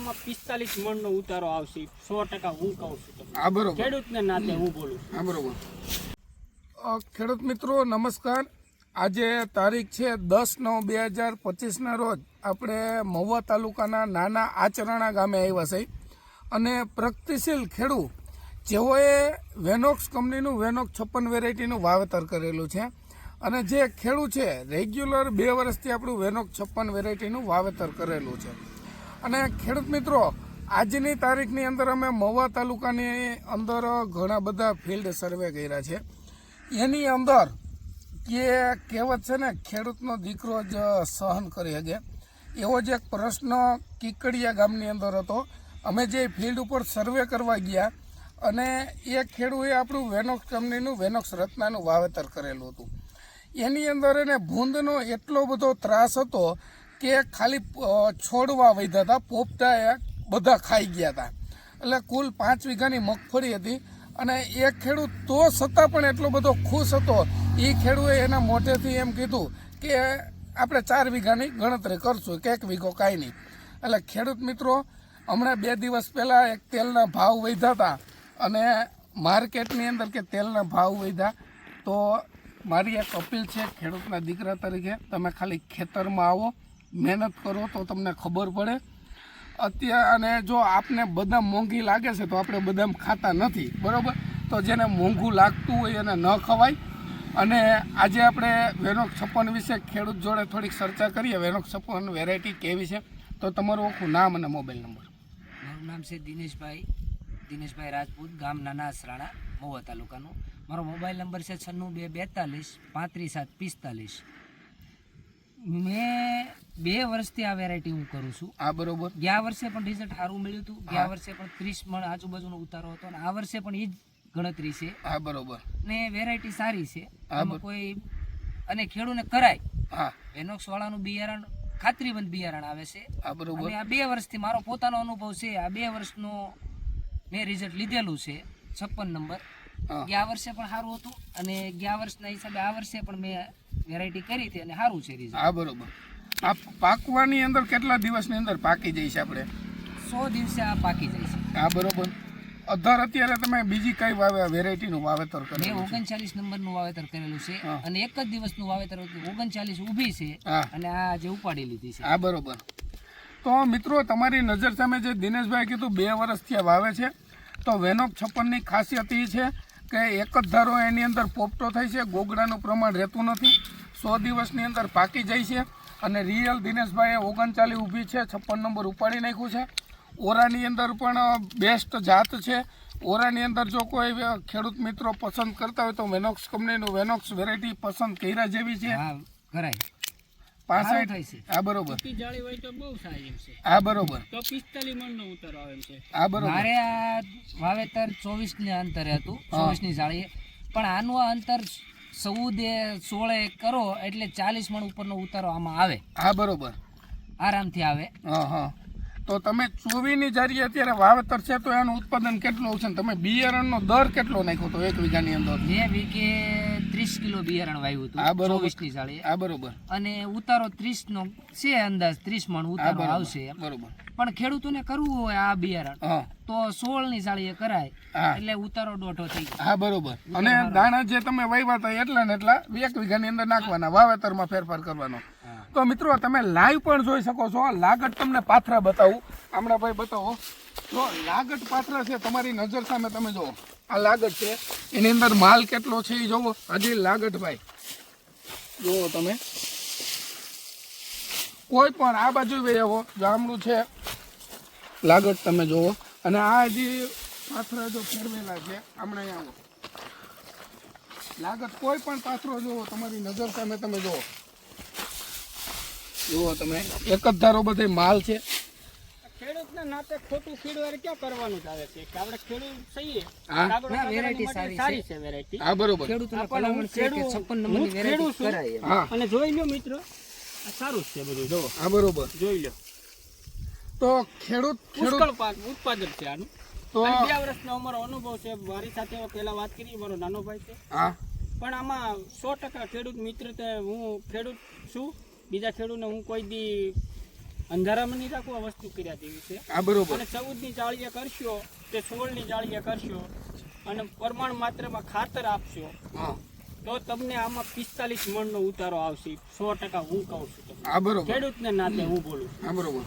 આમાં 45 મણનો ઉતારો આવશે 100% હું કહું છું તમને. આ બરોબર. ખેડૂતને નાતે હું બોલું છું. હા બરોબર. ખેડૂત મિત્રો નમસ્કાર. આજે તારીખ છે 10/9/2025ના રોજ આપણે મહુવા તાલુકાના નાના આચરાણા ગામે આવ્યા છે અને પ્રગતિશીલ ખેડૂત જેઓએ વેનોક્સ કંપનીનું વેનોક્સ 56 વેરાયટીનું વાવેતર કરેલું છે અને જે ખેડૂત છે રેગ્યુલર 2 વર્ષથી આપણું વેનોક્સ 56 વેરાયટીનું વાવેતર કરેલું છે. અને ખેડૂત મિત્રો આજની તારીખની અંદર અમે મહુવા તાલુકાની અંદર ઘણા બધા ફિલ્ડ સર્વે કર્યા છે. એની અંદર કે કહેવત છે ને ખેડૂતનો દીકરો જ સહન કરી શકે એવો જ એક પ્રશ્ન કીકડિયા ગામની અંદર હતો. અમે જે ફિલ્ડ ઉપર સર્વે કરવા ગયા અને એ ખેડૂએ આપણું વેનોક્સ કંપનીનું વેનોક્સ રત્નાનું વાવેતર કરેલું હતું. એની અંદર એને ભૂંદનો એટલો બધો ત્રાસ હતો કે ખાલી છોડવા વધ્યા હતા, પોપટા બધા ખાઈ ગયા હતા. એટલે કુલ 5 વીઘાની મગફળી હતી અને એ ખેડૂત તો છતાં પણ એટલો બધો ખુશ હતો. એ ખેડૂએ એના મોઢેથી એમ કીધું કે આપણે 4 વીઘાની ગણતરી કરશું કે 1 વીઘો કાંઈ નહીં. એટલે ખેડૂત મિત્રો હમણાં 2 દિવસ પહેલાં એક તેલના ભાવ વધ્યા હતા અને માર્કેટની અંદર કે તેલના ભાવ વધ્યા. તો મારી એક અપીલ છે ખેડૂતના દીકરા તરીકે, તમે ખાલી ખેતરમાં આવો, મહેનત કરો તો તમને ખબર પડે. અત્યારે અને જો આપને બદામ મોંઘી લાગે છે તો આપણે બદામ ખાતા નથી, બરાબર? તો જેને મોંઘું લાગતું હોય એને ન ખવાય. અને આજે આપણે વેનોક્સ 56 વિશે ખેડૂત જોડે થોડીક ચર્ચા કરીએ. વેનોક્સ 56 વેરાયટી કેવી છે, તો તમારું આખું નામ અને મોબાઈલ નંબર. મારું નામ છે દિનેશભાઈ રાજપૂત, ગામ નાના આસરાણા, મહુવા તાલુકાનું. મારો મોબાઈલ નંબર છે 96 242 35 7 45. મેં 2 વર્ષથી આ વેરાયટી હું કરું છું. આ બરોબર. ગયા વર્ષે પણ રિઝલ્ટ સારું મળ્યું હતું. ગયા વર્ષે પણ 30 મણ આજુબાજુનો ઉતારો હતો અને આ વર્ષે પણ એ જ ગણતરી છે. હા બરોબર. ને વેરાયટી સારી છે. આમાં કોઈ અને ખેડૂતને કરાય. હા, વેનોક્સ વાળાનું બિયારણ ખાતરીબંધ બિયારણ આવે છે. આ બરોબર. અને આ 2 વર્ષથી મારો પોતાનો અનુભવ છે. આ 2 વર્ષનો મેં રિઝલ્ટ લીધેલું છે. 56 નંબર. ગયા વર્ષે પણ સારું હતું અને ગયા વર્ષના હિસાબે આ વર્ષે પણ મેં વેરાયટી કરી હતી અને સારું છે રિઝલ્ટ. હા બરોબર. આ પાકવાની અંદર કેટલા દિવસની અંદર પાકી જાય છે? આપણે 100 દિવસે આ પાકી જાય છે. હા બરોબર. અત્યારે તમે બીજી કઈ વેરાયટીનું વાવેતર મેં કરેલું છે? 39 નંબરનું વાવેતર કરેલું છે અને એક જ દિવસનું વાવેતર હતું. 39 ઊભી છે અને આ જે ઉપાડી લીધી છે. હા બરોબર. તો મિત્રો તમારી નજર સામે જે દિનેશભાઈ કીધું 2 વર્ષથી આ વાવે છે, તો વેનોક્સ 56ની ખાસિયત એ છે કે એક જ ધારો એની અંદર પોપટો થાય છે, ગોગડાનું પ્રમાણ રહેતું નથી, 100 દિવસની અંદર પાકી જાય છે. અને રિયલ દિનેશભાઈએ 39 ઊભી છે, 56 નંબર ઉપાડી નાખ્યું છે. ઓરાની અંદર પણ બેસ્ટ જાત છે. ઓરાની અંદર જો કોઈ ખેડૂત મિત્રો પસંદ કરતા હોય તો વેનોક્સ કંપનીનું વેનોક્સ વેરાયટી પસંદ કર્યા જેવી છે. હા કરાય. 65. હા બરોબર. જાળી હોય તો બહુ સારી એમ છે. હા બરોબર. તો 45 મણનો ઉતારો આવે એમ છે. હા બરોબર. મારે આ વાવેતર 24 ને અંતરે હતું, 24 ની જાળીએ. પણ આનું આ અંતર 14-16 કરો એટલે 40 મણ ઉપરનો ઉતારો આમાં આવે. હા બરોબર. આરામથી આવે. હા હા. તો તમે 24ની જારીએ અત્યારે વાવેતર છે તો એનું ઉત્પાદન કેટલું છે? તમે બિયારણનો દર કેટલો નાખ્યો તો 1 વીઘાની અંદર? 2 વીઘે 30 કિલો બિયારણ વાવ્યું હતું. હા બરોબર. 24 ની જાળીએ. હા બરોબર. અને ઉતારો 30 નો છે, અંદાજ 30 મણ ઉતારો આવશે. બરોબર. પણ ખેડૂતોને કરવું હોય આ બિયારણ હા તો 16 ની જાળીએ કરાય હા. એટલે ઉતારો દોઢો થઈ જાય. હા બરોબર. અને દાણા જે તમે વાવ્યા હતા એટલા ને એટલા 1 વીઘાની અંદર નાખવાના, વાવેતરમાં ફેરફાર કરવાનો. તો મિત્રો તમે લાઈવ પણ જોઈ શકો છો. લાગટ તમને પાથરા બતાવું, હમણાં ભાઈ બતાવો. જો લાગટ પાથરા છે તમારી નજર સામે, તમે જુઓ આ લાગટ છે, એની અંદર માલ કેટલો છે એ જોવો. હજી લાગટ ભાઈ જુઓ તમે, કોઈ પણ આ બાજુ આવો જામડું છે, લાગટ તમે જુઓ. અને આ હજી પાથરા જો ફેરવેલા છે, હમણાં આવો લાગટ કોઈ પણ પાથરો જુઓ તમારી નજર સામે, તમે જુઓ. જુઓ તમે એક જ ધારો બધે માલ છે. ખેડૂતના નાતે ખોટું ખેડૂત ક્યાં કરવાનું આવે છે કે આપણે ખેડૂત સહીએ. વેરાયટી સારી છે વેરાયટી. હા બરોબર. ખેડૂતોને ભલામણ છે કે 56 નંબરની વેરાયટી કરાય. હા અને જોઈ લો મિત્રો, આ સારું છે બધું. જો હા બરોબર. જોઈ લો. તો ખેડૂત પુષ્કળ પાક ઉત્પાદન છે આનું. તો 2 વર્ષનો અમારો અનુભવ છે. મારી સાથે પહેલા વાત કરી, મારો નાનો ભાઈ છે. હા પણ આમાં 100% ખેડૂત મિત્ર, હું ખેડૂત છું. બીજા ખેડૂતને હું કોઈ દી અંધારામાં નહીં રાખવું, આ વસ્તુ કર્યા જેવી છે. હા બરોબર. અને 14ની જાળીએ કરશો કે 16ની જાળીએ કરશો અને પ્રમાણ માત્રામાં ખાતર આપશો હા તો તમને આમાં 45 મણનો ઉતારો આવશે. 100% હું કહું છું તમને. હા બરોબર. ખેડૂતને નાતે હું બોલું છું. હા બરોબર.